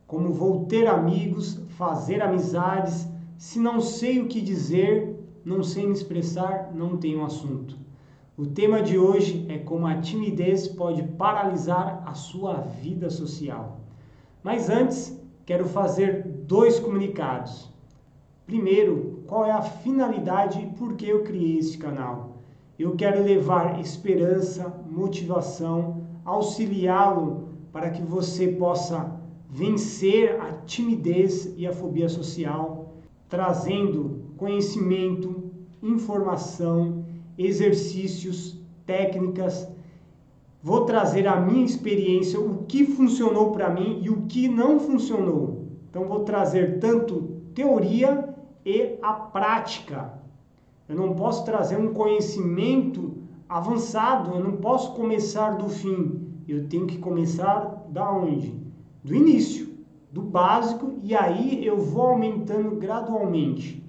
como vou ter amigos, fazer amizades, se não sei o que dizer, não sei me expressar, não tenho assunto. O tema de hoje é como a timidez pode paralisar a sua vida social. Mas antes, quero fazer 2 comunicados. Primeiro, qual é a finalidade e por que eu criei este canal? Eu quero levar esperança, motivação, auxiliá-lo para que você possa vencer a timidez e a fobia social, trazendo conhecimento, informação, exercícios, técnicas. Vou trazer a minha experiência, o que funcionou para mim e o que não funcionou. Então vou trazer tanto teoria e a prática. Eu não posso trazer um conhecimento avançado, eu não posso começar do fim. Eu tenho que começar da onde? Do início, do básico, e aí eu vou aumentando gradualmente.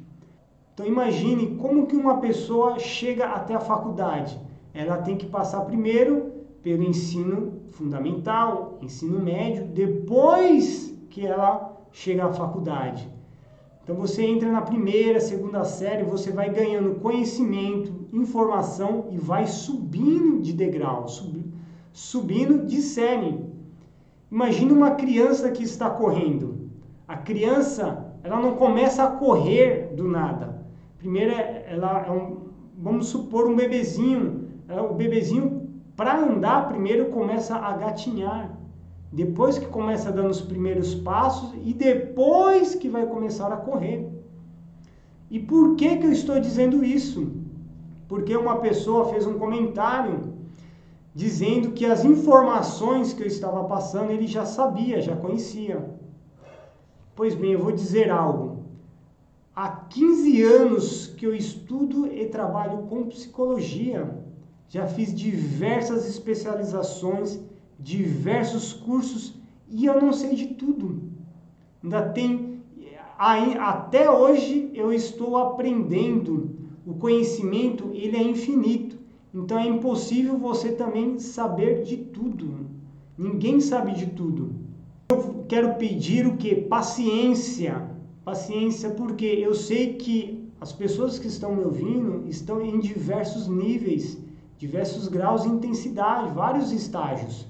Então imagine como que uma pessoa chega até a faculdade. Ela tem que passar primeiro pelo ensino fundamental, ensino médio, depois que ela chega à faculdade. Então você entra na primeira, segunda série, você vai ganhando conhecimento, informação e vai subindo de degrau, subindo de série. Imagina uma criança que está correndo. A criança, ela não começa a correr do nada. Primeiro, vamos supor um bebezinho. O bebezinho, para andar, primeiro começa a gatinhar. Depois que começa dando os primeiros passos e depois que vai começar a correr. E por que eu estou dizendo isso? Porque uma pessoa fez um comentário dizendo que as informações que eu estava passando ele já sabia, já conhecia. Pois bem, eu vou dizer algo. Há 15 anos que eu estudo e trabalho com psicologia. Já fiz diversas especializações, diversos cursos e eu não sei de tudo. Até hoje eu estou aprendendo. O conhecimento, ele é infinito. Então é impossível você também saber de tudo. Ninguém sabe de tudo. Eu quero pedir o quê? Paciência. Paciência porque eu sei que as pessoas que estão me ouvindo estão em diversos níveis, diversos graus de intensidade, vários estágios.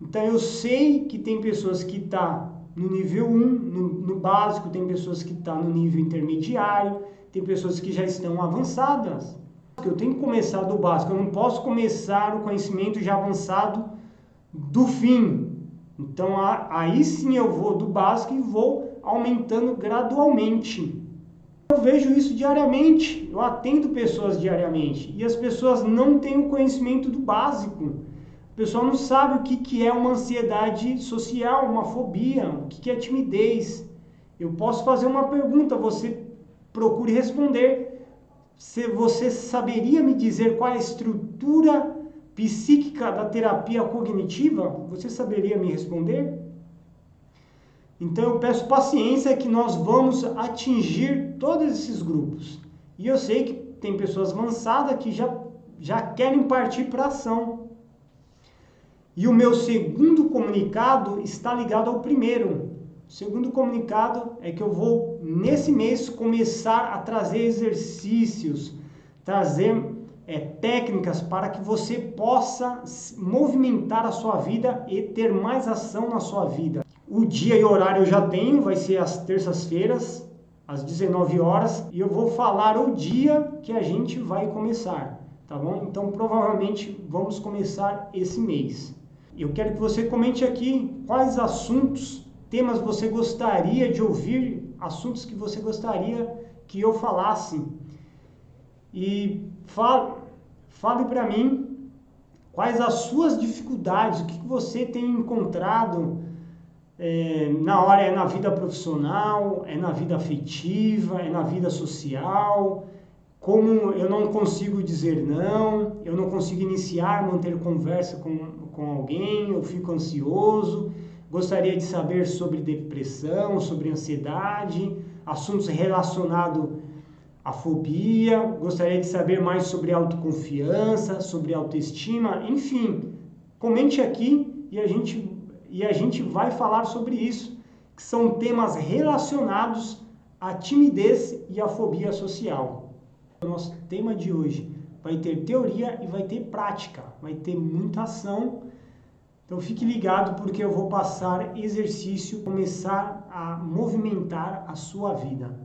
Então eu sei que tem pessoas que estão no nível 1, no básico, tem pessoas que estão no nível intermediário, tem pessoas que já estão avançadas. Eu tenho que começar do básico, eu não posso começar o conhecimento já avançado do fim. Então aí sim eu vou do básico e vou aumentando gradualmente. Eu vejo isso diariamente, eu atendo pessoas diariamente e as pessoas não têm o conhecimento do básico. O pessoal não sabe o que é uma ansiedade social, uma fobia, o que é timidez. Eu posso fazer uma pergunta, você procure responder. Você saberia me dizer qual é a estrutura psíquica da terapia cognitiva? Você saberia me responder? Então eu peço paciência que nós vamos atingir todos esses grupos. E eu sei que tem pessoas avançadas que já querem partir para a ação. E o meu segundo comunicado está ligado ao primeiro. O segundo comunicado é que eu vou, nesse mês, começar a trazer exercícios, trazer técnicas para que você possa movimentar a sua vida e ter mais ação na sua vida. O dia e horário eu já tenho, vai ser às terças-feiras, às 19 horas, e eu vou falar o dia que a gente vai começar, tá bom? Então, provavelmente, vamos começar esse mês. Eu quero que você comente aqui quais assuntos, temas você gostaria de ouvir, assuntos que você gostaria que eu falasse. E fale para mim quais as suas dificuldades, o que você tem encontrado é na vida profissional, é na vida afetiva, é na vida social, como eu não consigo dizer não, eu não consigo manter conversa com alguém, eu fico ansioso, gostaria de saber sobre depressão, sobre ansiedade, assuntos relacionados à fobia, gostaria de saber mais sobre autoconfiança, sobre autoestima, enfim, comente aqui e a gente vai falar sobre isso. que são temas relacionados à timidez e à fobia social. O nosso tema de hoje vai ter teoria e vai ter prática, vai ter muita ação. Então fique ligado porque eu vou passar exercício, começar a movimentar a sua vida.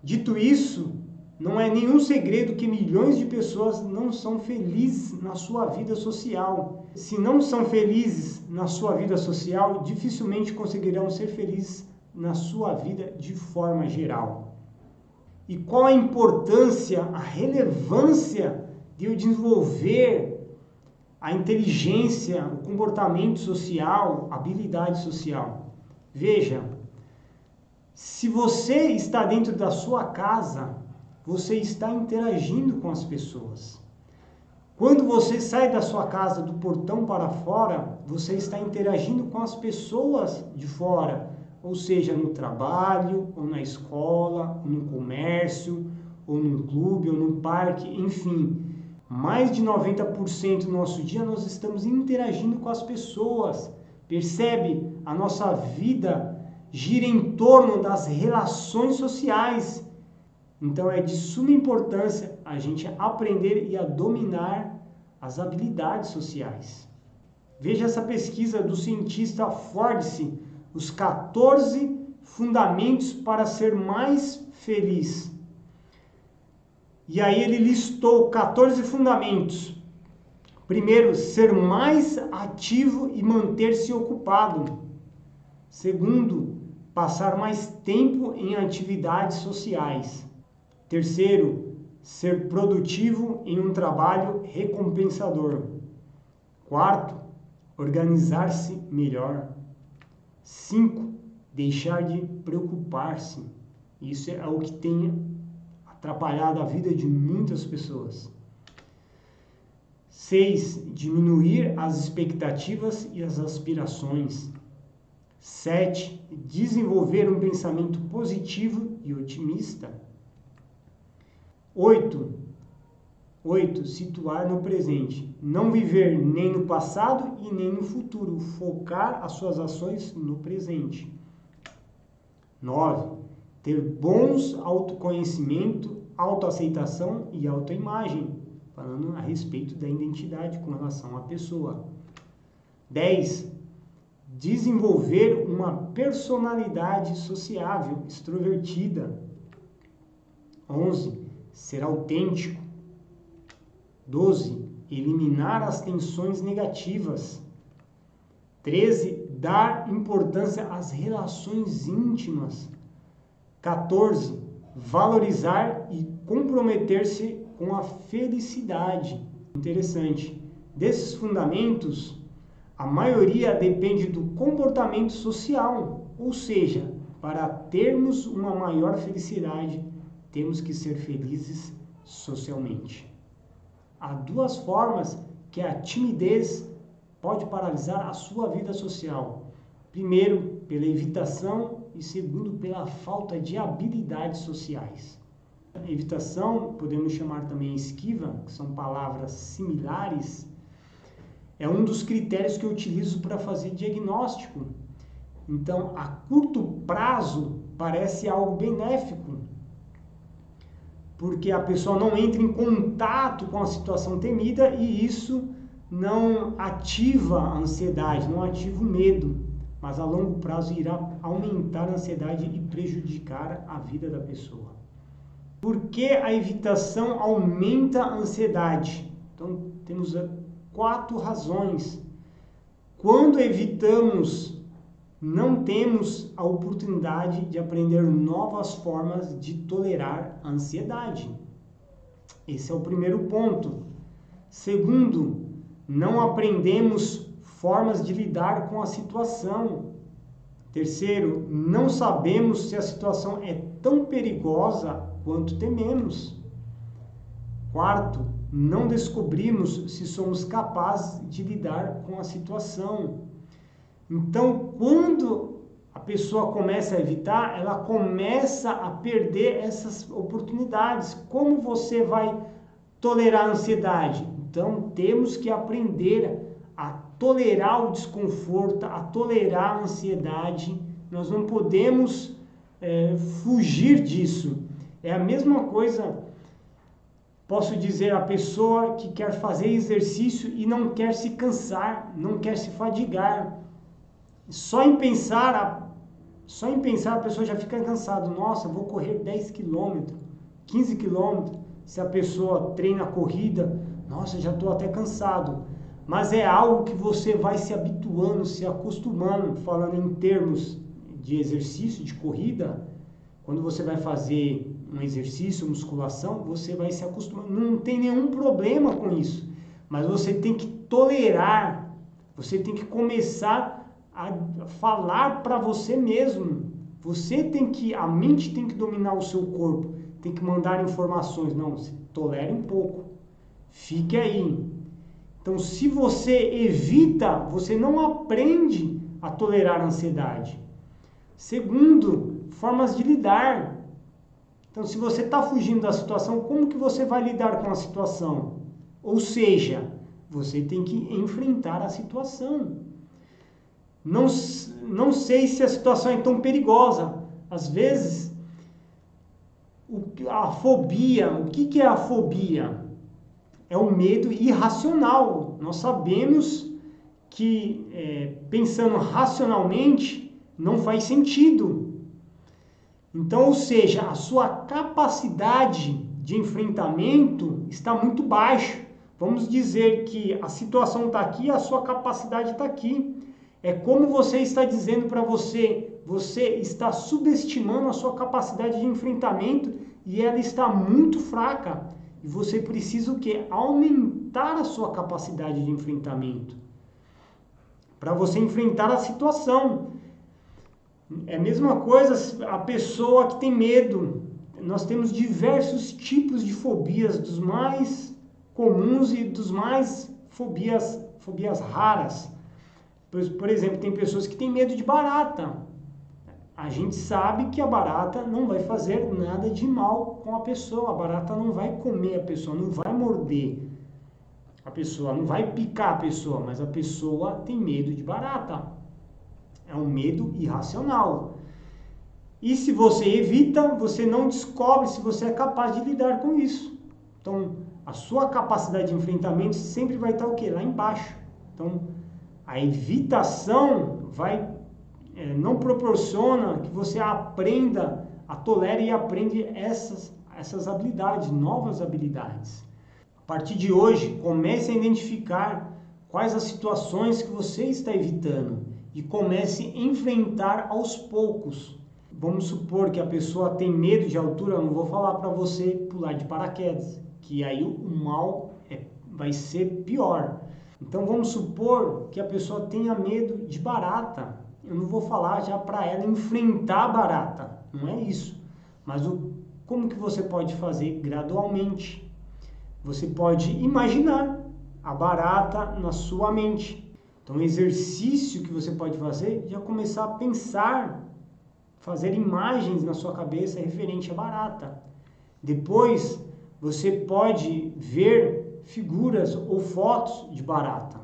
Dito isso, não é nenhum segredo que milhões de pessoas não são felizes na sua vida social. Se não são felizes na sua vida social, dificilmente conseguirão ser felizes na sua vida de forma geral. E qual a importância, a relevância de eu desenvolver a inteligência, o comportamento social, a habilidade social? Veja, se você está dentro da sua casa, você está interagindo com as pessoas. Quando você sai da sua casa, do portão para fora, você está interagindo com as pessoas de fora, ou seja, no trabalho, ou na escola, ou no comércio, ou num clube, ou num parque, enfim. Mais de 90% do nosso dia nós estamos interagindo com as pessoas. Percebe? A nossa vida gira em torno das relações sociais. Então é de suma importância a gente aprender e a dominar as habilidades sociais. Veja essa pesquisa do cientista Fordyce, os 14 fundamentos para ser mais feliz. E aí ele listou 14 fundamentos. Primeiro, ser mais ativo e manter-se ocupado. Segundo, passar mais tempo em atividades sociais. Terceiro, ser produtivo em um trabalho recompensador. Quarto, organizar-se melhor. 5, deixar de preocupar-se. Isso é o que tem atrapalhado a vida de muitas pessoas. 6, diminuir as expectativas e as aspirações. 7, desenvolver um pensamento positivo e otimista. 8, situar no presente. Não viver nem no passado e nem no futuro. Focar as suas ações no presente. 9, ter bons autoconhecimento, autoaceitação e autoimagem. Falando a respeito da identidade com relação à pessoa. 10, desenvolver uma personalidade sociável, extrovertida. 11, ser autêntico. 12, eliminar as tensões negativas. 13, dar importância às relações íntimas. 14, valorizar e comprometer-se com a felicidade. Interessante. Desses fundamentos, a maioria depende do comportamento social, ou seja, para termos uma maior felicidade, temos que ser felizes socialmente. Há duas formas que a timidez pode paralisar a sua vida social. Primeiro, pela evitação e segundo, pela falta de habilidades sociais. Evitação, podemos chamar também esquiva, que são palavras similares, é um dos critérios que eu utilizo para fazer diagnóstico. Então, a curto prazo, parece algo benéfico, porque a pessoa não entra em contato com a situação temida e isso não ativa a ansiedade, não ativa o medo, mas a longo prazo irá aumentar a ansiedade e prejudicar a vida da pessoa. Por que a evitação aumenta a ansiedade? Então, temos 4 razões. Quando evitamos, não temos a oportunidade de aprender novas formas de tolerar a ansiedade. Esse é o primeiro ponto. Segundo, não aprendemos formas de lidar com a situação. Terceiro, não sabemos se a situação é tão perigosa quanto tememos. Quarto, não descobrimos se somos capazes de lidar com a situação. Então, quando a pessoa começa a evitar, ela começa a perder essas oportunidades. Como você vai tolerar a ansiedade? Então, temos que aprender a tolerar o desconforto, a tolerar a ansiedade Nós não podemos fugir disso. É a mesma coisa, posso dizer, a pessoa que quer fazer exercício e não quer se cansar, não quer se fadigar. Só em pensar a pessoa já fica cansada. Nossa, vou correr 10 quilômetros, 15 quilômetros. Se a pessoa treina a corrida, nossa, já estou até cansado. Mas é algo que você vai se habituando, se acostumando, falando em termos de exercício, de corrida. Quando você vai fazer um exercício, musculação, você vai se acostumando. Não tem nenhum problema com isso. Mas você tem que tolerar, você tem que começar a falar para você mesmo. A mente tem que dominar o seu corpo, tem que mandar informações. Não, tolere um pouco, fique aí. Então, se você evita, você não aprende a tolerar a ansiedade. Segundo, formas de lidar. Então, se você está fugindo da situação, como que você vai lidar com a situação? Ou seja, você tem que enfrentar a situação. Não sei se a situação é tão perigosa. Às vezes, a fobia, o que é a fobia? É um medo irracional. Nós sabemos que, pensando racionalmente, não faz sentido. Então, ou seja, a sua capacidade de enfrentamento está muito baixa. Vamos dizer que a situação está aqui, a sua capacidade está aqui. É como você está dizendo para você está subestimando a sua capacidade de enfrentamento e ela está muito fraca. E você precisa o quê? Aumentar a sua capacidade de enfrentamento. Para você enfrentar a situação. É a mesma coisa a pessoa que tem medo. Nós temos diversos tipos de fobias, dos mais comuns e dos mais fobias raras. Por exemplo, tem pessoas que têm medo de barata. A gente sabe que a barata não vai fazer nada de mal com a pessoa. A barata não vai comer a pessoa, não vai morder a pessoa, não vai picar a pessoa, mas a pessoa tem medo de barata. É um medo irracional. E se você evita, você não descobre se você é capaz de lidar com isso. Então, a sua capacidade de enfrentamento sempre vai estar o quê? Lá embaixo. Então, a evitação não proporciona que você aprenda, tolere e aprende essas habilidades, novas habilidades. A partir de hoje, comece a identificar quais as situações que você está evitando e comece a enfrentar aos poucos. Vamos supor que a pessoa tem medo de altura, eu não vou falar para você pular de paraquedas, que aí o mal vai ser pior. Então vamos supor que a pessoa tenha medo de barata. Eu não vou falar já para ela enfrentar a barata, não é isso. Mas como que você pode fazer gradualmente? Você pode imaginar a barata na sua mente. Então o exercício que você pode fazer é já começar a pensar, fazer imagens na sua cabeça referente à barata. Depois você pode ver figuras ou fotos de barata.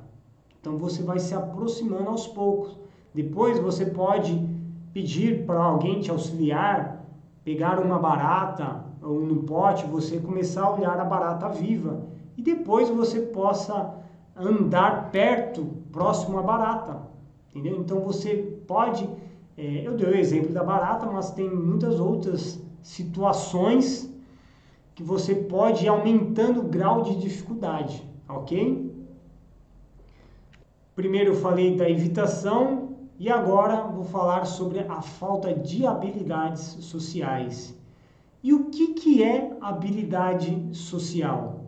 Então você vai se aproximando aos poucos. Depois você pode pedir para alguém te auxiliar, pegar uma barata ou no pote, você começar a olhar a barata viva. E depois você possa andar perto, próximo à barata. Entendeu? Então você pode... eu dei o exemplo da barata, mas tem muitas outras situações que você pode ir aumentando o grau de dificuldade, ok? Primeiro eu falei da evitação e agora vou falar sobre a falta de habilidades sociais. E o que é habilidade social?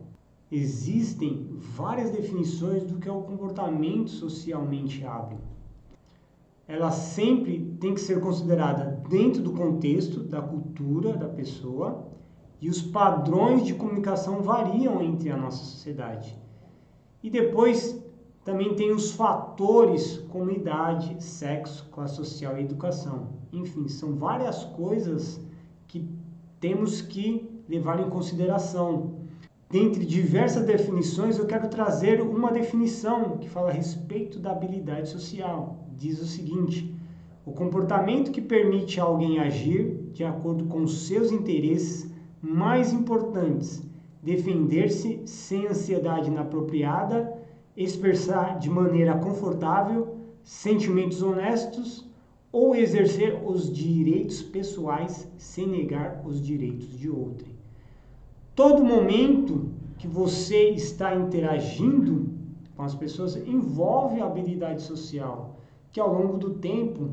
Existem várias definições do que é o comportamento socialmente hábil. Ela sempre tem que ser considerada dentro do contexto da cultura da pessoa e os padrões de comunicação variam entre a nossa sociedade. E depois também tem os fatores como idade, sexo, classe social e educação. Enfim, são várias coisas que temos que levar em consideração. Dentre diversas definições, eu quero trazer uma definição que fala a respeito da habilidade social. Diz o seguinte: O comportamento que permite a alguém agir de acordo com os seus interesses mais importantes, defender-se sem ansiedade inapropriada, expressar de maneira confortável sentimentos honestos ou exercer os direitos pessoais sem negar os direitos de outrem. Todo momento que você está interagindo com as pessoas envolve a habilidade social, que ao longo do tempo,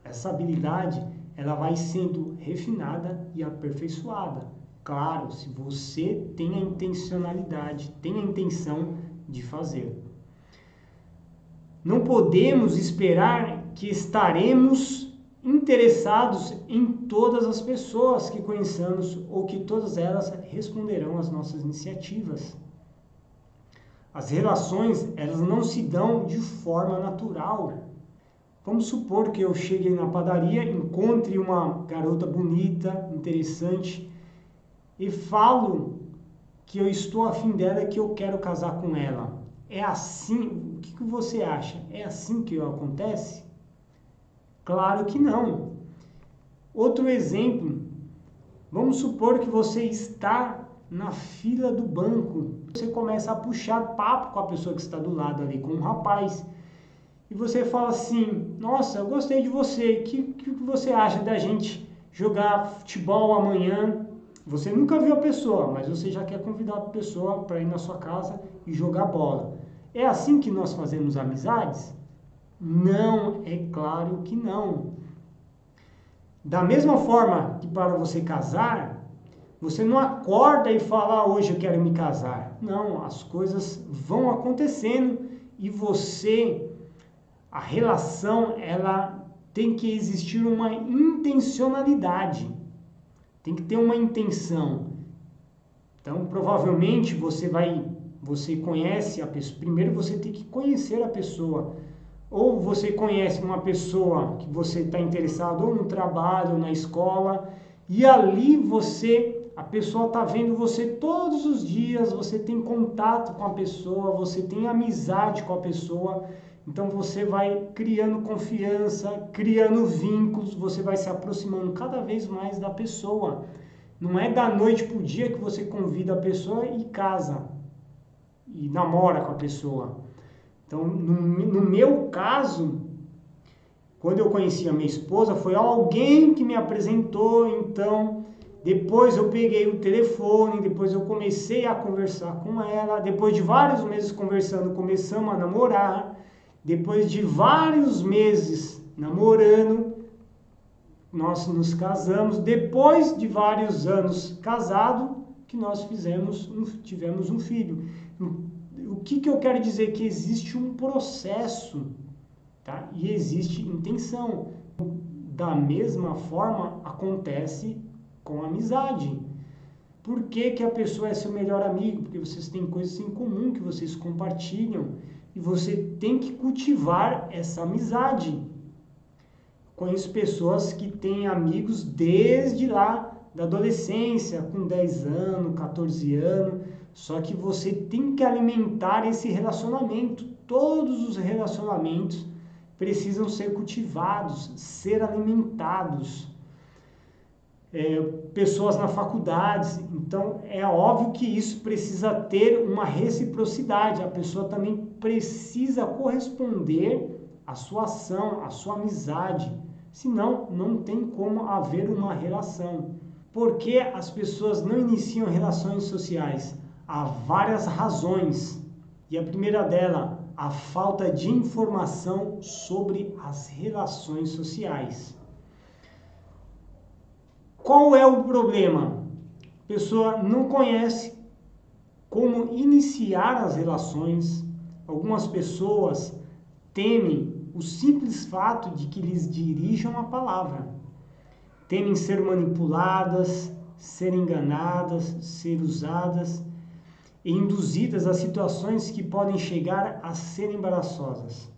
essa habilidade ela vai sendo refinada e aperfeiçoada. Claro, se você tem a intencionalidade, tem a intenção de fazer. Não podemos esperar que estaremos interessados em todas as pessoas que conheçamos ou que todas elas responderão às nossas iniciativas. As relações, elas não se dão de forma natural. Vamos supor que eu chegue na padaria, encontre uma garota bonita, interessante, e falo que eu estou afim dela e que eu quero casar com ela. É assim? O que você acha? É assim que acontece? Claro que não. Outro exemplo, vamos supor que você está na fila do banco. Você começa a puxar papo com a pessoa que está do lado ali, com um rapaz. E você fala assim, nossa, eu gostei de você, o que você acha da gente jogar futebol amanhã? Você nunca viu a pessoa, mas você já quer convidar a pessoa para ir na sua casa e jogar bola. É assim que nós fazemos amizades? Não, é claro que não. Da mesma forma que para você casar, você não acorda e fala, hoje eu quero me casar. Não, as coisas vão acontecendo e a relação, ela tem que existir uma intencionalidade. Tem que ter uma intenção. Então, provavelmente, você conhece a pessoa. Primeiro, você tem que conhecer a pessoa. Ou você conhece uma pessoa que você está interessado, ou no trabalho, ou na escola, e ali a pessoa está vendo você todos os dias, você tem contato com a pessoa, você tem amizade com a pessoa, então você vai criando confiança, criando vínculos, você vai se aproximando cada vez mais da pessoa. Não é da noite para o dia que você convida a pessoa e casa, e namora com a pessoa. Então, no meu caso, quando eu conheci a minha esposa, foi alguém que me apresentou, então depois eu peguei o telefone, depois eu comecei a conversar com ela, depois de vários meses conversando, começamos a namorar, depois de vários meses namorando, nós nos casamos, depois de vários anos casado, que nós tivemos um filho. O que eu quero dizer? Que existe um processo, tá? E existe intenção. Da mesma forma, acontece com a amizade. Por que a pessoa é seu melhor amigo? Porque vocês têm coisas em comum que vocês compartilham e você tem que cultivar essa amizade. Conheço pessoas que têm amigos desde lá da adolescência, com 10 anos, 14 anos, só que você tem que alimentar esse relacionamento. Todos os relacionamentos precisam ser cultivados, ser alimentados. Pessoas na faculdade, então é óbvio que isso precisa ter uma reciprocidade, a pessoa também precisa corresponder à sua ação, à sua amizade, senão não tem como haver uma relação. Por que as pessoas não iniciam relações sociais? Há várias razões, e a primeira dela, a falta de informação sobre as relações sociais. Qual é o problema? A pessoa não conhece como iniciar as relações. Algumas pessoas temem o simples fato de que lhes dirijam a palavra. Temem ser manipuladas, ser enganadas, ser usadas e induzidas a situações que podem chegar a ser embaraçosas.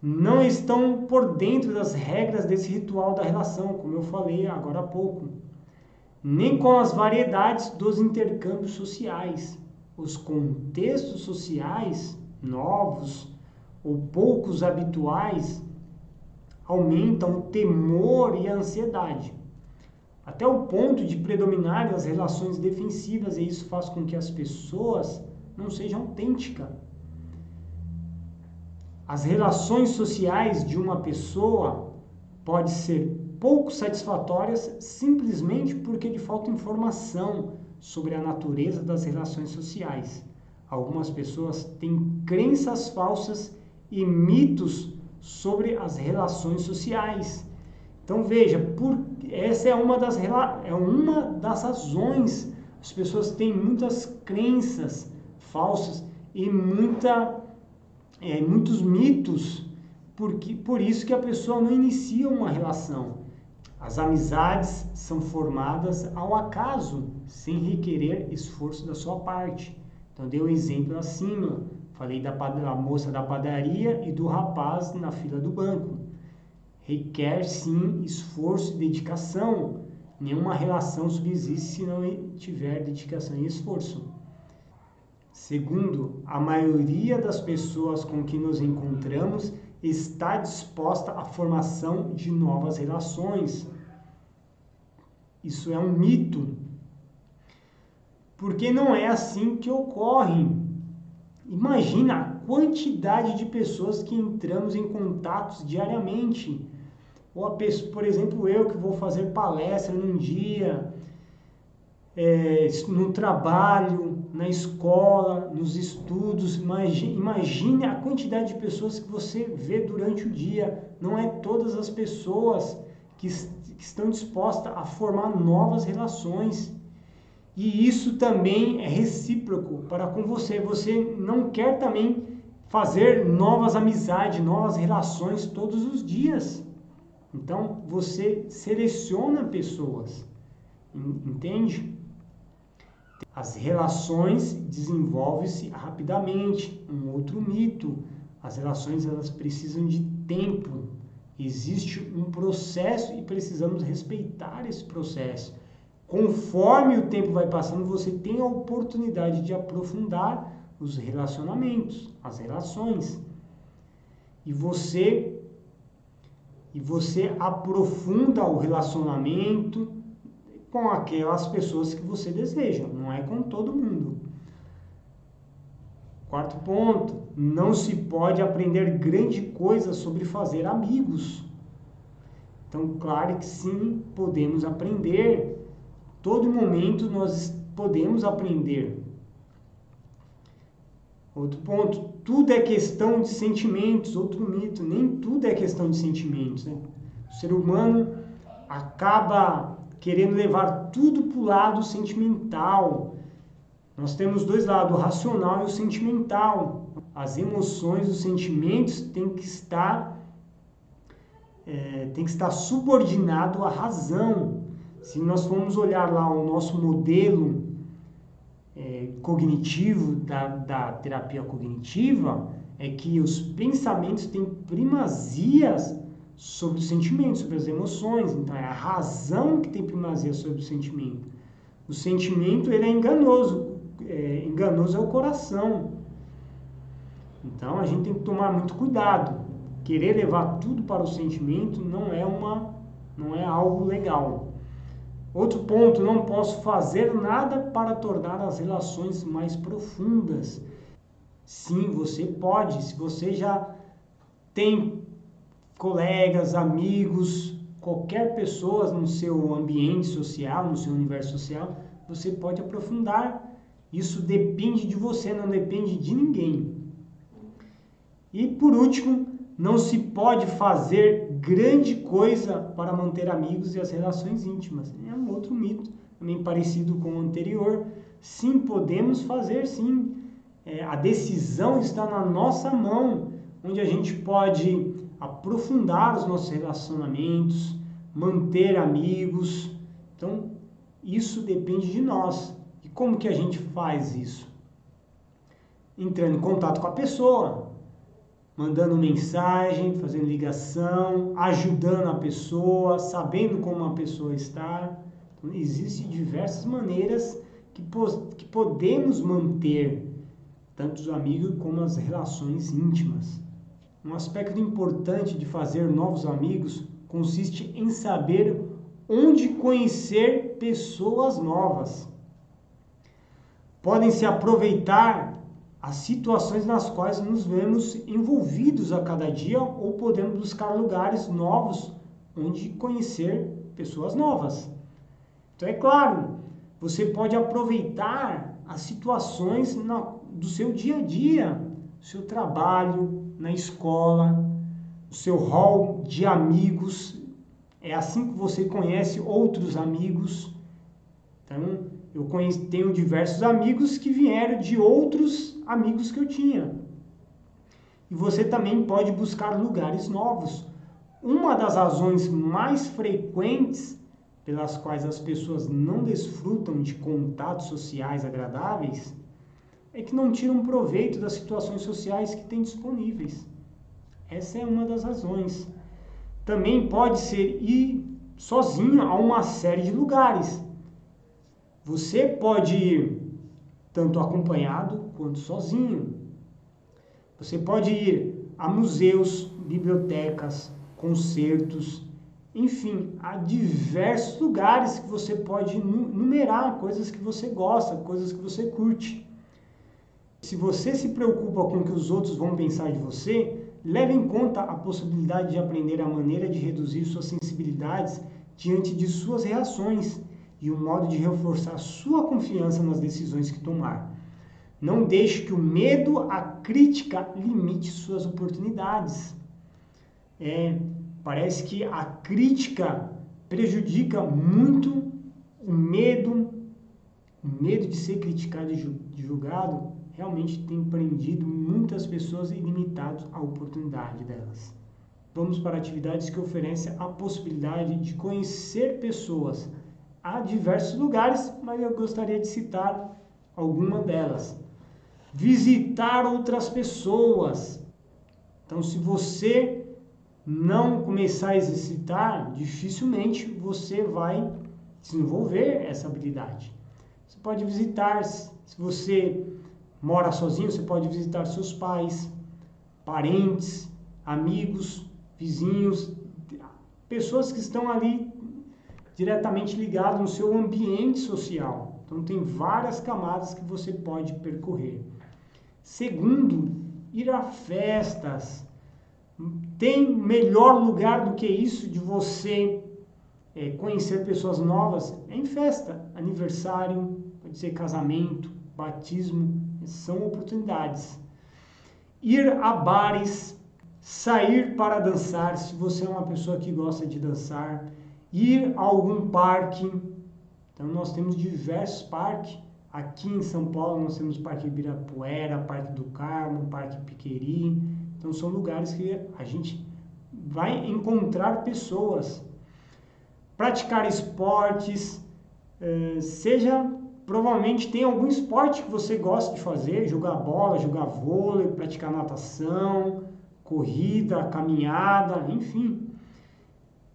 Não estão por dentro das regras desse ritual da relação, como eu falei agora há pouco, nem com as variedades dos intercâmbios sociais. Os contextos sociais novos ou poucos habituais aumentam o temor e a ansiedade, até o ponto de predominarem as relações defensivas, e isso faz com que as pessoas não sejam autênticas. As relações sociais de uma pessoa podem ser pouco satisfatórias simplesmente porque lhe falta informação sobre a natureza das relações sociais. Algumas pessoas têm crenças falsas e mitos sobre as relações sociais. Então veja, essa é uma das razões. As pessoas têm muitas crenças falsas e muitos mitos, por isso que a pessoa não inicia uma relação. As amizades são formadas ao acaso, sem requerer esforço da sua parte. Então, dei um exemplo acima. Falei da moça da padaria e do rapaz na fila do banco. Requer, sim, esforço e dedicação. Nenhuma relação subsiste se não tiver dedicação e esforço. Segundo, a maioria das pessoas com que nos encontramos está disposta à formação de novas relações. Isso é um mito, porque não é assim que ocorre. Imagina a quantidade de pessoas que entramos em contatos diariamente. Ou por exemplo, eu que vou fazer palestra num dia, no trabalho, na escola, nos estudos. Imagine a quantidade de pessoas que você vê durante o dia. Não é todas as pessoas que estão dispostas a formar novas relações. E isso também é recíproco para com você. Você não quer também fazer novas amizades, novas relações todos os dias. Então, você seleciona pessoas. Entende? As relações desenvolvem-se rapidamente. Um outro mito. As relações elas precisam de tempo. Existe um processo e precisamos respeitar esse processo. Conforme o tempo vai passando, você tem a oportunidade de aprofundar os relacionamentos, as relações. E você aprofunda o relacionamento com aquelas pessoas que você deseja, não é com todo mundo. Quarto ponto, não se pode aprender grande coisa sobre fazer amigos. Então, claro que sim, podemos aprender. Todo momento nós podemos aprender. Outro ponto, tudo é questão de sentimentos. Outro mito, nem tudo é questão de sentimentos, né? O ser humano acaba querendo levar tudo para o lado sentimental. Nós temos dois lados, o racional e o sentimental. As emoções, os sentimentos têm que estar subordinado à razão. Se nós formos olhar lá o nosso modelo cognitivo da terapia cognitiva, é que os pensamentos têm primazia sobre os sentimentos, sobre as emoções. Então, é a razão que tem primazia sobre o sentimento. O sentimento ele é enganoso. Enganoso é o coração. Então, a gente tem que tomar muito cuidado. Querer levar tudo para o sentimento não é algo legal. Outro ponto, não posso fazer nada para tornar as relações mais profundas. Sim, você pode. Se você já tem colegas, amigos, qualquer pessoa no seu ambiente social, no seu universo social, você pode aprofundar. Isso depende de você, não depende de ninguém. E por último, não se pode fazer grande coisa para manter amigos e as relações íntimas. É um outro mito, também parecido com o anterior. Sim, podemos fazer, sim. A decisão está na nossa mão, onde a gente pode aprofundar os nossos relacionamentos, manter amigos. Então, isso depende de nós. E como que a gente faz isso? Entrando em contato com a pessoa, mandando mensagem, fazendo ligação, ajudando a pessoa, sabendo como a pessoa está. Então, existem diversas maneiras que podemos manter tanto os amigos como as relações íntimas. Um aspecto importante de fazer novos amigos consiste em saber onde conhecer pessoas novas. Podem se aproveitar as situações nas quais nos vemos envolvidos a cada dia ou podemos buscar lugares novos onde conhecer pessoas novas. Então, é claro, você pode aproveitar as situações do seu dia a dia, seu trabalho, na escola, o seu hall de amigos. É assim que você conhece outros amigos. Então, eu tenho diversos amigos que vieram de outros amigos que eu tinha. E você também pode buscar lugares novos. Uma das razões mais frequentes pelas quais as pessoas não desfrutam de contatos sociais agradáveis é que não tiram proveito das situações sociais que têm disponíveis. Essa é uma das razões. Também pode ser ir sozinho a uma série de lugares. Você pode ir tanto acompanhado quanto sozinho. Você pode ir a museus, bibliotecas, concertos, enfim, há diversos lugares que você pode numerar, coisas que você gosta, coisas que você curte. Se você se preocupa com o que os outros vão pensar de você, leve em conta a possibilidade de aprender a maneira de reduzir suas sensibilidades diante de suas reações e o modo de reforçar sua confiança nas decisões que tomar. Não deixe que o medo, a crítica, limite suas oportunidades. Parece que a crítica prejudica muito o medo de ser criticado e julgado realmente tem prendido muitas pessoas e limitado a oportunidade delas. Vamos para atividades que oferecem a possibilidade de conhecer pessoas. Há diversos lugares, mas eu gostaria de citar alguma delas. Visitar outras pessoas. Então, se você não começar a exercitar, dificilmente você vai desenvolver essa habilidade. Você pode visitar, se você mora sozinho, você pode visitar seus pais, parentes, amigos, vizinhos, pessoas que estão ali diretamente ligadas no seu ambiente social. Então, tem várias camadas que você pode percorrer. Segundo, ir a festas. Tem melhor lugar do que isso de você conhecer pessoas novas? É em festa, aniversário, pode ser casamento, batismo, são oportunidades. Ir a bares, sair para dançar, se você é uma pessoa que gosta de dançar, ir a algum parque. Então nós temos diversos parques. Aqui em São Paulo nós temos o Parque Ibirapuera, Parque do Carmo, Parque Piqueri. Então são lugares que a gente vai encontrar pessoas. Praticar esportes, provavelmente tem algum esporte que você gosta de fazer, jogar bola, jogar vôlei, praticar natação, corrida, caminhada, enfim.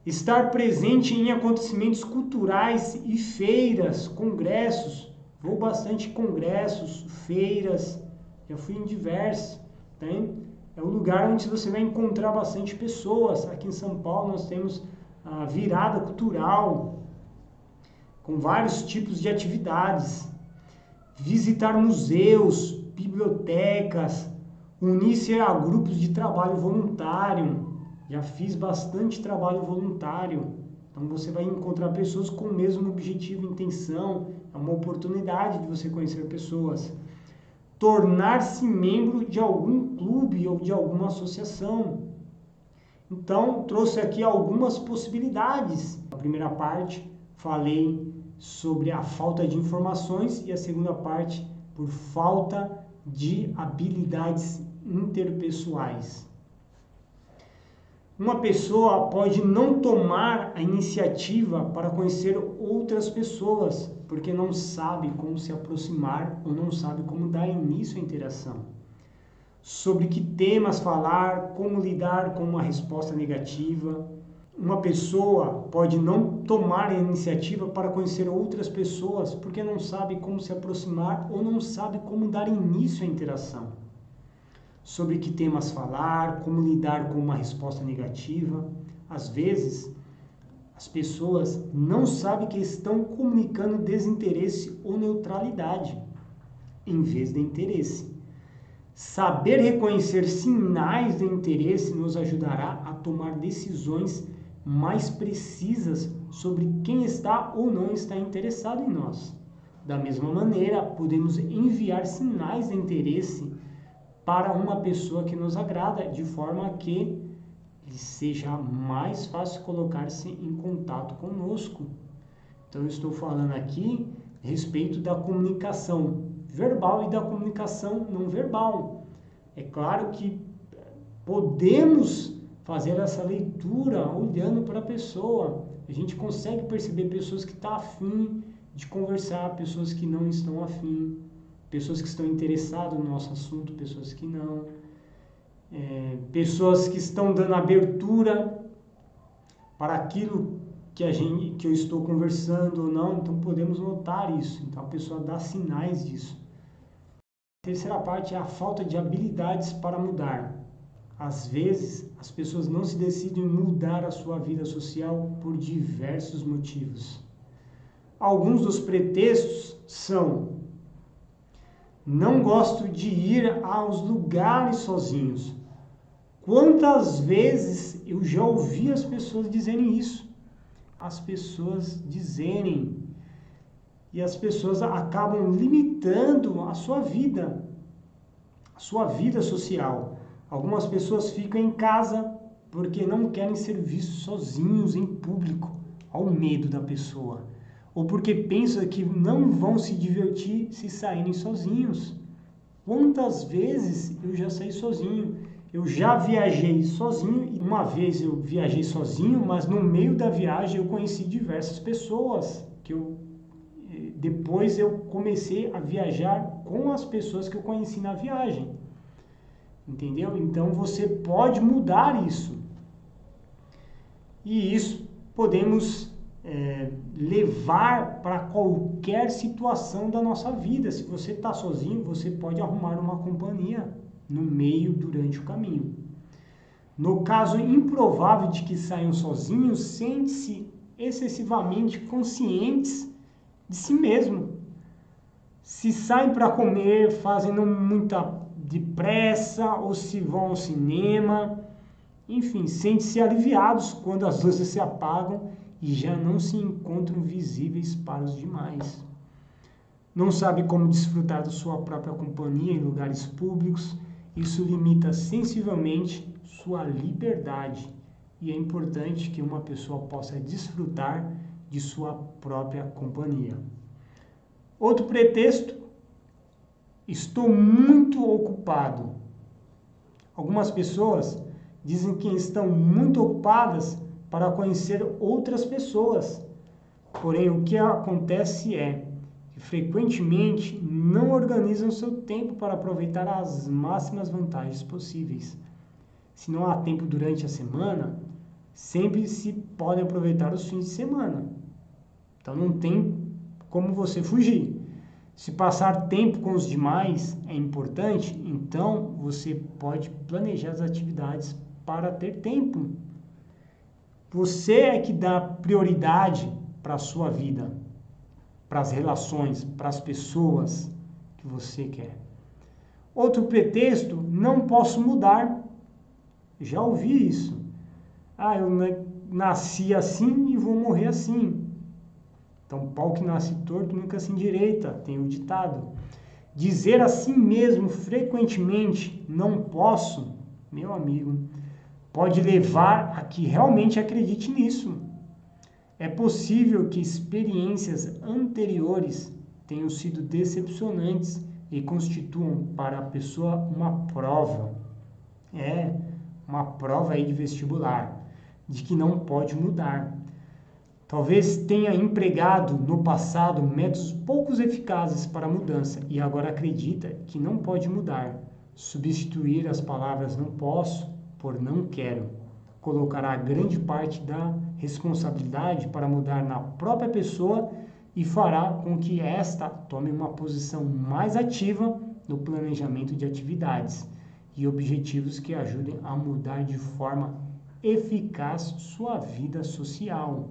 Estar presente em acontecimentos culturais e feiras, congressos. Vou bastante em congressos, feiras, já fui em diversos. É um lugar onde você vai encontrar bastante pessoas. Aqui em São Paulo nós temos a virada cultural, com vários tipos de atividades. Visitar museus, bibliotecas, unir-se a grupos de trabalho voluntário. Já fiz bastante trabalho voluntário. Então você vai encontrar pessoas com o mesmo objetivo e intenção. É uma oportunidade de você conhecer pessoas. Tornar-se membro de algum clube ou de alguma associação. Então, trouxe aqui algumas possibilidades. Na primeira parte, falei sobre a falta de informações e a segunda parte, por falta de habilidades interpessoais. Uma pessoa pode não tomar a iniciativa para conhecer outras pessoas, porque não sabe como se aproximar ou não sabe como dar início à interação. Sobre que temas falar, como lidar com uma resposta negativa. Uma pessoa pode não tomar a iniciativa para conhecer outras pessoas, porque não sabe como se aproximar ou não sabe como dar início à interação. sobre que temas falar, como lidar com uma resposta negativa. Às vezes, as pessoas não sabem que estão comunicando desinteresse ou neutralidade, em vez de interesse. Saber reconhecer sinais de interesse nos ajudará a tomar decisões mais precisas sobre quem está ou não está interessado em nós. Da mesma maneira, podemos enviar sinais de interesse para uma pessoa que nos agrada, de forma que seja mais fácil colocar-se em contato conosco. Então, eu estou falando aqui a respeito da comunicação verbal e da comunicação não verbal. É claro que podemos fazer essa leitura olhando para a pessoa. A gente consegue perceber pessoas que estão afim de conversar, pessoas que não estão afim, pessoas que estão interessadas no nosso assunto, pessoas que não. Pessoas que estão dando abertura para aquilo que eu estou conversando ou não, então podemos notar isso. Então a pessoa dá sinais disso. A terceira parte é a falta de habilidades para mudar. Às vezes, as pessoas não se decidem em mudar a sua vida social por diversos motivos. Alguns dos pretextos são: não gosto de ir aos lugares sozinhos. Quantas vezes eu já ouvi as pessoas dizerem isso? As pessoas dizerem. E as pessoas acabam limitando a sua vida social. Algumas pessoas ficam em casa porque não querem ser vistos sozinhos em público, ao medo da pessoa. Ou porque pensam que não vão se divertir se saírem sozinhos. Quantas vezes eu já saí sozinho? Eu já viajei sozinho, e uma vez eu viajei sozinho, mas no meio da viagem eu conheci diversas pessoas, depois eu comecei a viajar com as pessoas que eu conheci na viagem. Entendeu? Então você pode mudar isso. E isso podemos levar para qualquer situação da nossa vida. Se você está sozinho, você pode arrumar uma companhia no meio, durante o caminho. No caso improvável de que saiam sozinhos, sente-se excessivamente conscientes de si mesmo. Se saem para comer, fazem muita depressa, ou se vão ao cinema, enfim, sentem-se aliviados quando as luzes se apagam e já não se encontram visíveis para os demais. Não sabe como desfrutar da sua própria companhia em lugares públicos. Isso limita sensivelmente sua liberdade, e é importante que uma pessoa possa desfrutar de sua própria companhia. Outro pretexto: estou muito ocupado. Algumas pessoas dizem que estão muito ocupadas para conhecer outras pessoas. Porém, o que acontece é que frequentemente não organizam seu tempo para aproveitar as máximas vantagens possíveis. Se não há tempo durante a semana, sempre se pode aproveitar os fins de semana. Então não tem como você fugir. Se passar tempo com os demais é importante, então você pode planejar as atividades para ter tempo. Você é que dá prioridade para a sua vida, para as relações, para as pessoas que você quer. Outro pretexto: não posso mudar. Já ouvi isso. Eu nasci assim e vou morrer assim. Então, pau que nasce torto nunca se endireita, tem o ditado. Dizer a si mesmo frequentemente não posso, meu amigo, pode levar a que realmente acredite nisso. É possível que experiências anteriores tenham sido decepcionantes e constituam para a pessoa uma prova. Uma prova aí de vestibular, de que não pode mudar. Talvez tenha empregado no passado métodos pouco eficazes para a mudança e agora acredita que não pode mudar. Substituir as palavras não posso por não quero. Colocará grande parte da responsabilidade para mudar na própria pessoa e fará com que esta tome uma posição mais ativa no planejamento de atividades. e objetivos que ajudem a mudar de forma eficaz sua vida social.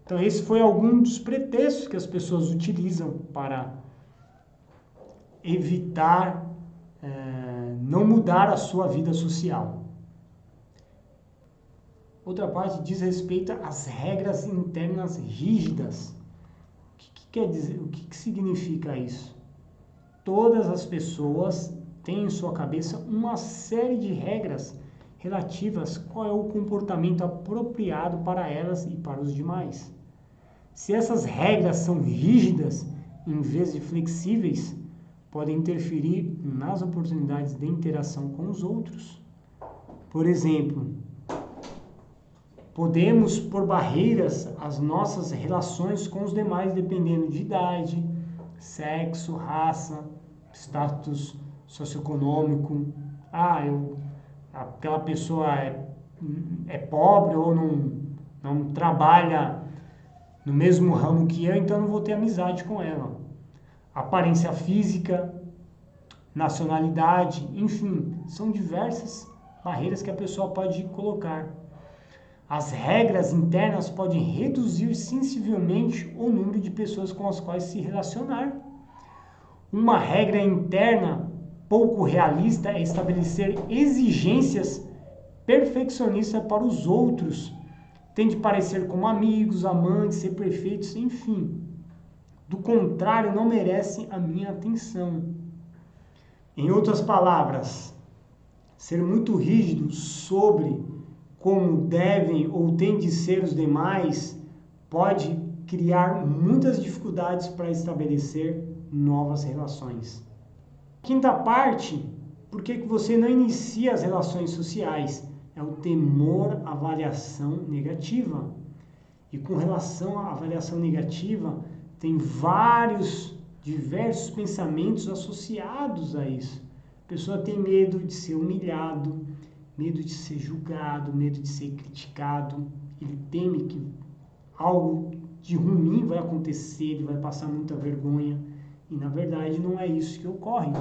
Então, esse foi algum dos pretextos que as pessoas utilizam para evitar não mudar a sua vida social. Outra parte diz respeito às regras internas rígidas. O que quer dizer? O que significa isso? Todas as pessoas têm em sua cabeça uma série de regras relativas qual é o comportamento apropriado para elas e para os demais. Se essas regras são rígidas em vez de flexíveis, podem interferir nas oportunidades de interação com os outros. Por exemplo, podemos pôr barreiras às nossas relações com os demais dependendo de idade, sexo, raça, status socioeconômico. Aquela pessoa é pobre ou não trabalha no mesmo ramo que eu, então não vou ter amizade com ela. Aparência física, nacionalidade, enfim, são diversas barreiras que a pessoa pode colocar. As regras internas podem reduzir sensivelmente o número de pessoas com as quais se relacionar. Uma regra interna pouco realista é estabelecer exigências perfeccionistas para os outros. Tem de parecer como amigos, amantes, ser perfeitos, enfim. Do contrário, não merece a minha atenção. Em outras palavras, ser muito rígido sobre como devem ou têm de ser os demais pode criar muitas dificuldades para estabelecer novas relações. Quinta parte, por que você não inicia as relações sociais? É o temor à avaliação negativa. E com relação à avaliação negativa, tem diversos pensamentos associados a isso. A pessoa tem medo de ser humilhado, medo de ser julgado, medo de ser criticado. Ele teme que algo de ruim vai acontecer, ele vai passar muita vergonha. E na verdade não é isso que ocorre.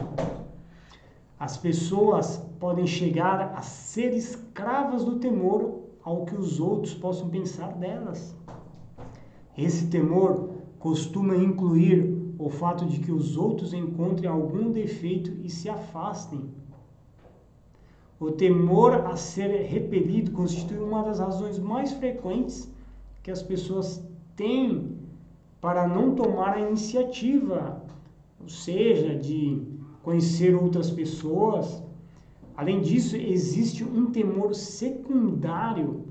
As pessoas podem chegar a ser escravas do temor ao que os outros possam pensar delas. Esse temor costuma incluir o fato de que os outros encontrem algum defeito e se afastem. O temor a ser repelido constitui uma das razões mais frequentes que as pessoas têm para não tomar a iniciativa, ou seja, de conhecer outras pessoas. Além disso, existe um temor secundário.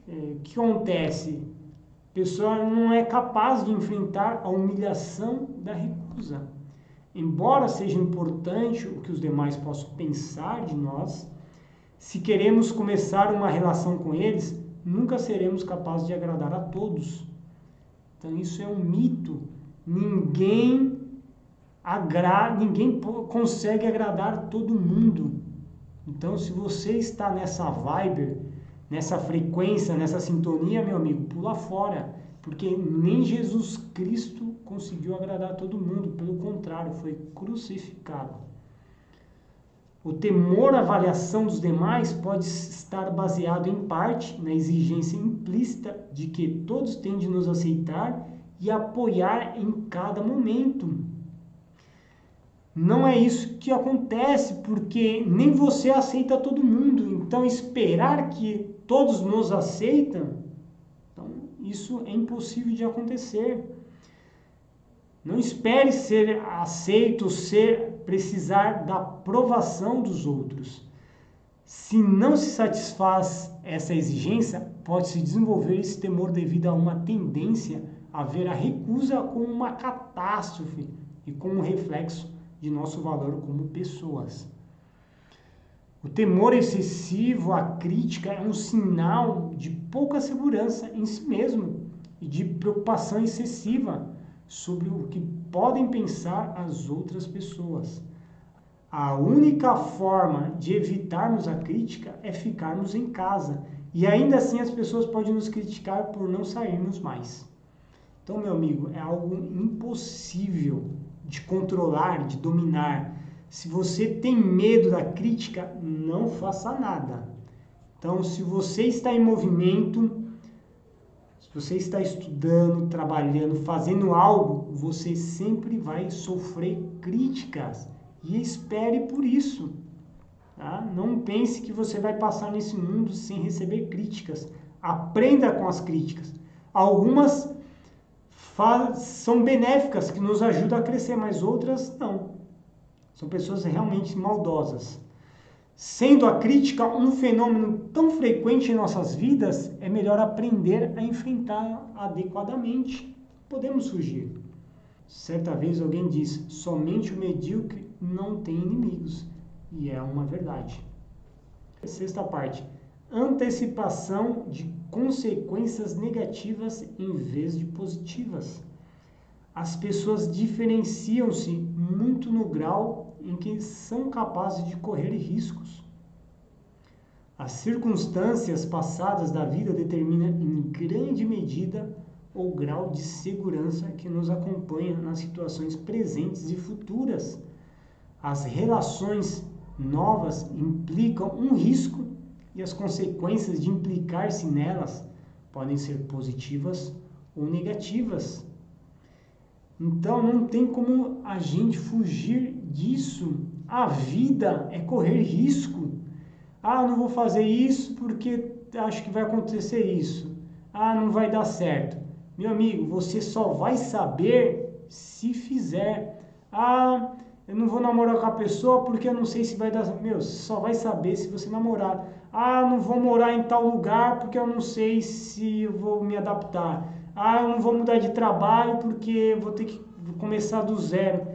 O que acontece? A pessoa não é capaz de enfrentar a humilhação da recusa. Embora seja importante o que os demais possam pensar de nós, se queremos começar uma relação com eles, nunca seremos capazes de agradar a todos. Então isso é um mito. Ninguém consegue agradar todo mundo. Então, se você está nessa vibe, nessa frequência, nessa sintonia, meu amigo, pula fora. Porque nem Jesus Cristo conseguiu agradar todo mundo. Pelo contrário, foi crucificado. O temor à avaliação dos demais pode estar baseado em parte na exigência implícita de que todos têm de nos aceitar e apoiar em cada momento. Não é isso que acontece, porque nem você aceita todo mundo. Então, esperar que todos nos aceitem, então, isso é impossível de acontecer. Não espere ser aceito, precisar da aprovação dos outros. Se não se satisfaz essa exigência, pode-se desenvolver esse temor devido a uma tendência a ver a recusa como uma catástrofe e como um reflexo de nosso valor como pessoas. O temor excessivo à crítica é um sinal de pouca segurança em si mesmo e de preocupação excessiva sobre o que podem pensar as outras pessoas. A única forma de evitarmos a crítica é ficarmos em casa. E ainda assim as pessoas podem nos criticar por não sairmos mais. Então, meu amigo, é algo impossível de controlar, de dominar. Se você tem medo da crítica, não faça nada. Então, se você está em movimento, se você está estudando, trabalhando, fazendo algo, você sempre vai sofrer críticas. E espere por isso. Tá? Não pense que você vai passar nesse mundo sem receber críticas. Aprenda com as críticas. Algumas são benéficas, que nos ajudam a crescer, mas outras não. São pessoas realmente maldosas. Sendo a crítica um fenômeno tão frequente em nossas vidas, é melhor aprender a enfrentar adequadamente. Podemos fugir. Certa vez alguém disse, somente o medíocre não tem inimigos. E é uma verdade. Sexta parte. Antecipação de consequências negativas em vez de positivas. As pessoas diferenciam-se muito no grau em que são capazes de correr riscos. As circunstâncias passadas da vida determinam em grande medida o grau de segurança que nos acompanha nas situações presentes e futuras. As relações novas implicam um risco e as consequências de implicar-se nelas podem ser positivas ou negativas. Então não tem como a gente fugir disso. A vida é correr risco. Ah, não vou fazer isso porque acho que vai acontecer isso. Ah, não vai dar certo. Meu amigo, você só vai saber se fizer. Ah, eu não vou namorar com a pessoa porque eu não sei se vai dar... Meu, só vai saber se você namorar. Ah, não vou morar em tal lugar porque eu não sei se eu vou me adaptar. Ah, eu não vou mudar de trabalho porque eu vou ter que começar do zero.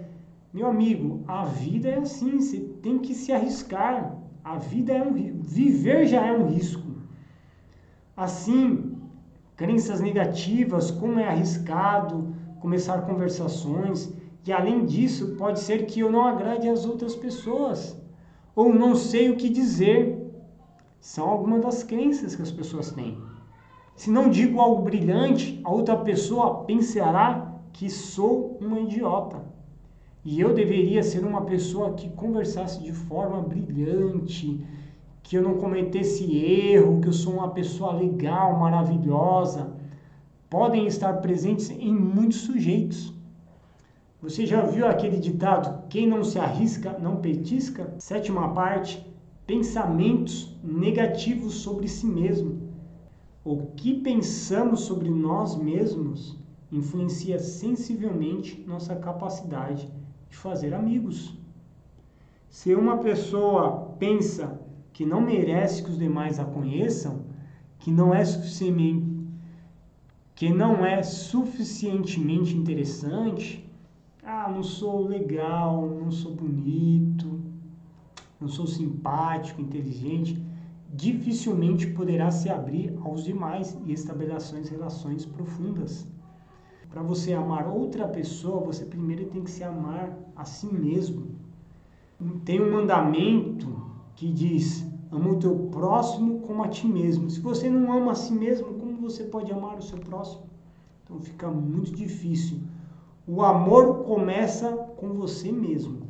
Meu amigo, a vida é assim, você tem que se arriscar. A vida é viver já é um risco. Assim, crenças negativas, como é arriscado começar conversações, e além disso, pode ser que eu não agrade as outras pessoas, ou não sei o que dizer. São algumas das crenças que as pessoas têm. Se não digo algo brilhante, a outra pessoa pensará que sou uma idiota. E eu deveria ser uma pessoa que conversasse de forma brilhante, que eu não cometesse erro, que eu sou uma pessoa legal, maravilhosa. Podem estar presentes em muitos sujeitos. Você já viu aquele ditado, quem não se arrisca, não petisca? Sétima parte, pensamentos negativos sobre si mesmo. O que pensamos sobre nós mesmos influencia sensivelmente nossa capacidade de fazer amigos. Se uma pessoa pensa que não merece que os demais a conheçam, que não é suficientemente interessante, não sou legal, não sou bonito, não sou simpático, inteligente, dificilmente poderá se abrir aos demais e estabelecer relações profundas. Para você amar outra pessoa, você primeiro tem que se amar a si mesmo. Tem um mandamento que diz, ama o teu próximo como a ti mesmo. Se você não ama a si mesmo, como você pode amar o seu próximo? Então fica muito difícil. O amor começa com você mesmo.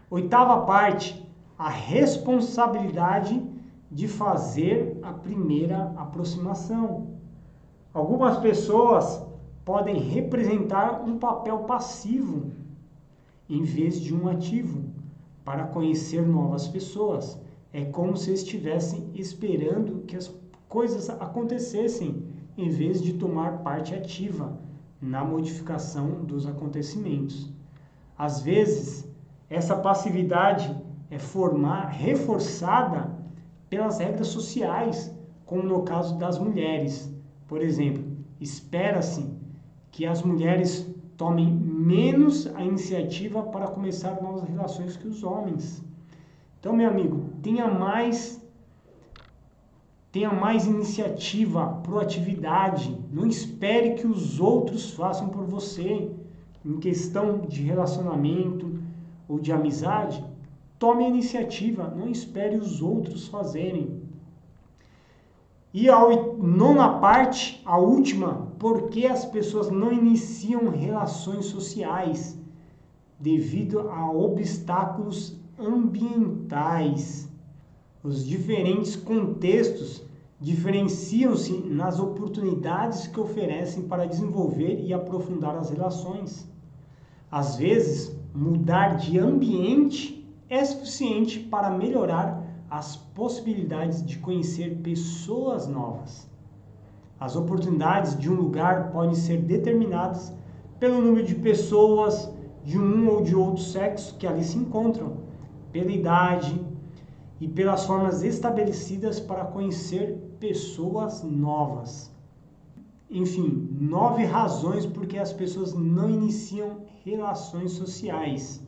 Oitava parte, a responsabilidade de fazer a primeira aproximação. Algumas pessoas podem representar um papel passivo em vez de um ativo para conhecer novas pessoas. É como se estivessem esperando que as coisas acontecessem em vez de tomar parte ativa na modificação dos acontecimentos. Às vezes, essa passividade é reforçada pelas regras sociais, como no caso das mulheres. Por exemplo, espera-se que as mulheres tomem menos a iniciativa para começar novas relações que os homens. Então, meu amigo, tenha mais iniciativa, proatividade. Não espere que os outros façam por você. Em questão de relacionamento ou de amizade, tome a iniciativa, não espere os outros fazerem. E a nona parte, a última, por que as pessoas não iniciam relações sociais? devido a obstáculos ambientais. Os diferentes contextos diferenciam-se nas oportunidades que oferecem para desenvolver e aprofundar as relações. Às vezes, mudar de ambiente é suficiente para melhorar as possibilidades de conhecer pessoas novas. As oportunidades de um lugar podem ser determinadas pelo número de pessoas de um ou de outro sexo que ali se encontram, pela idade e pelas formas estabelecidas para conhecer pessoas novas. Enfim, 9 razões por que as pessoas não iniciam relações sociais.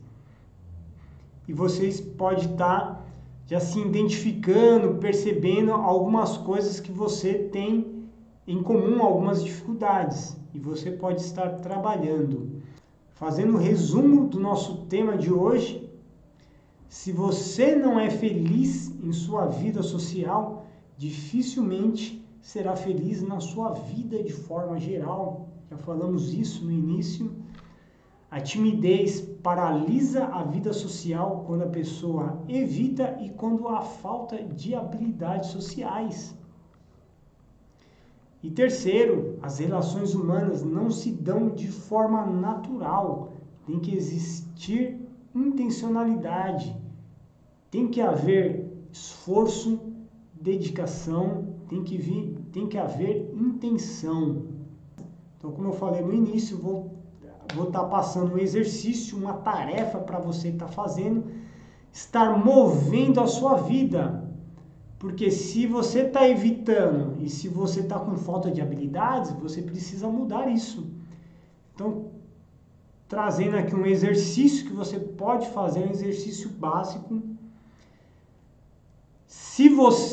E vocês podem estar já se identificando, percebendo algumas coisas que você tem em comum, algumas dificuldades. E você pode estar trabalhando. Fazendo um resumo do nosso tema de hoje, se você não é feliz em sua vida social, dificilmente será feliz na sua vida de forma geral. Já falamos isso no início. A timidez paralisa a vida social quando a pessoa evita e quando há falta de habilidades sociais. E terceiro, as relações humanas não se dão de forma natural. Tem que existir intencionalidade. Tem que haver esforço, dedicação, tem que haver intenção. Então, como eu falei no início, vou estar passando um exercício, uma tarefa para você estar fazendo, estar movendo a sua vida. Porque se você está evitando e se você está com falta de habilidades, você precisa mudar isso. Então, trazendo aqui um exercício que você pode fazer, um exercício básico.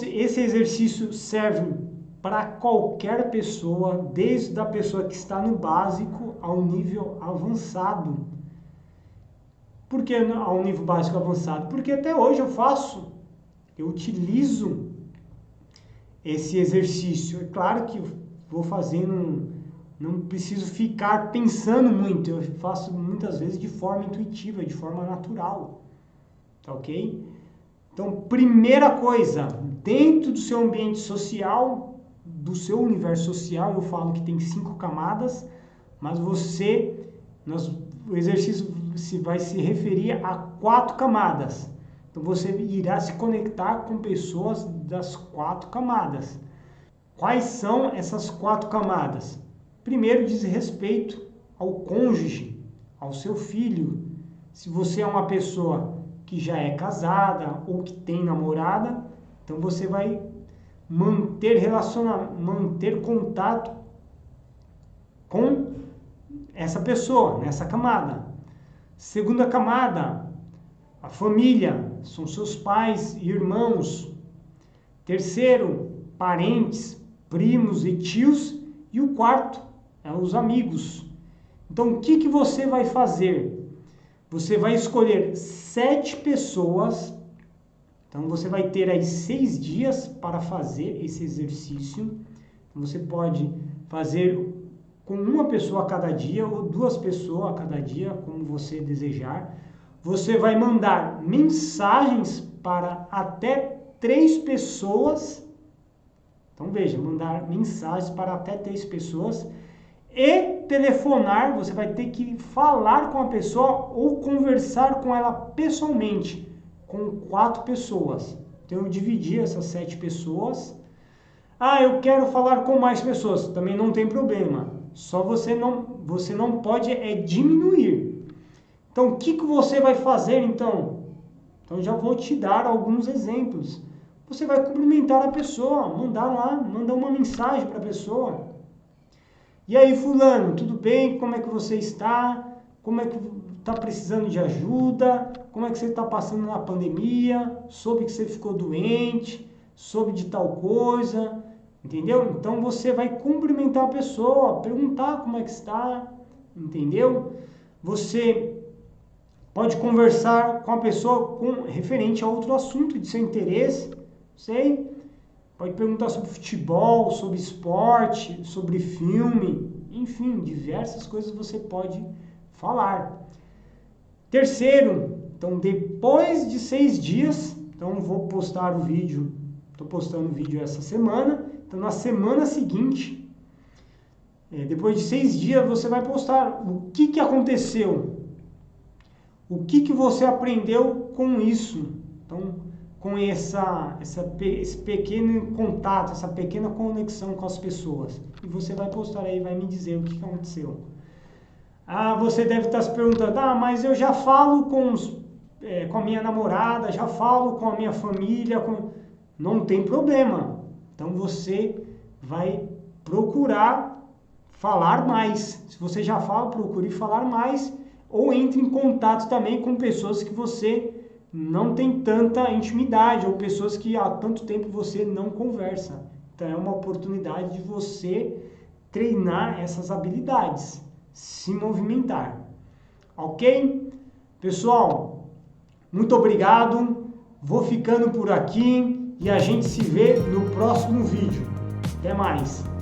Esse exercício serve para qualquer pessoa, desde a pessoa que está no básico ao nível avançado. Por que ao nível básico avançado? Porque até hoje eu utilizo esse exercício. É claro que vou fazendo, não preciso ficar pensando muito, eu faço muitas vezes de forma intuitiva, de forma natural, tá ok? Então, primeira coisa, dentro do seu ambiente social, do seu universo social, eu falo que tem 5 camadas, mas o exercício vai se referir a 4 camadas. Então, você irá se conectar com pessoas das 4 camadas. Quais são essas 4 camadas? Primeiro, diz respeito ao cônjuge, ao seu filho. Se você é uma pessoa que já é casada ou que tem namorada, então você vai manter contato com essa pessoa, nessa camada. Segunda camada, a família, são seus pais e irmãos. Terceiro, parentes, primos e tios. E o quarto, os amigos. Então, o que você vai fazer? Você vai escolher 7 pessoas. Então, você vai ter aí 6 dias para fazer esse exercício. Você pode fazer com uma pessoa a cada dia ou 2 pessoas a cada dia, como você desejar. Você vai mandar mensagens para até 3 pessoas. Então, veja, mandar mensagens para até 3 pessoas. E telefonar, você vai ter que falar com a pessoa ou conversar com ela pessoalmente, com 4 pessoas. Então, eu dividi essas 7 pessoas. Eu quero falar com mais pessoas. Também não tem problema. Só você não pode diminuir. Então, o que você vai fazer, então? Então, já vou te dar alguns exemplos. Você vai cumprimentar a pessoa, mandar uma mensagem para a pessoa. E aí, fulano, tudo bem? Como é que você está? Como é que está precisando de ajuda? Como é que você está passando na pandemia? Soube que você ficou doente? Soube de tal coisa? Entendeu? Então, você vai cumprimentar a pessoa, perguntar como é que está, entendeu? Você pode conversar com a pessoa referente a outro assunto de seu interesse, pode perguntar sobre futebol, sobre esporte, sobre filme, enfim, diversas coisas você pode falar. Terceiro, então depois de 6 dias, então vou postar o vídeo, estou postando o vídeo essa semana, então na semana seguinte, depois de 6 dias você vai postar o que aconteceu, o que você aprendeu com isso, então com esse pequeno contato, essa pequena conexão com as pessoas, e você vai postar aí, vai me dizer o que aconteceu. Você deve estar se perguntando, mas eu já falo com a minha namorada, já falo com a minha família, não tem problema. Então você vai procurar falar mais. Se você já fala, procure falar mais, ou entre em contato também com pessoas que você não tem tanta intimidade, ou pessoas que há tanto tempo você não conversa. Então é uma oportunidade de você treinar essas habilidades, se movimentar. Ok? Pessoal, muito obrigado. Vou ficando por aqui e a gente se vê no próximo vídeo. Até mais!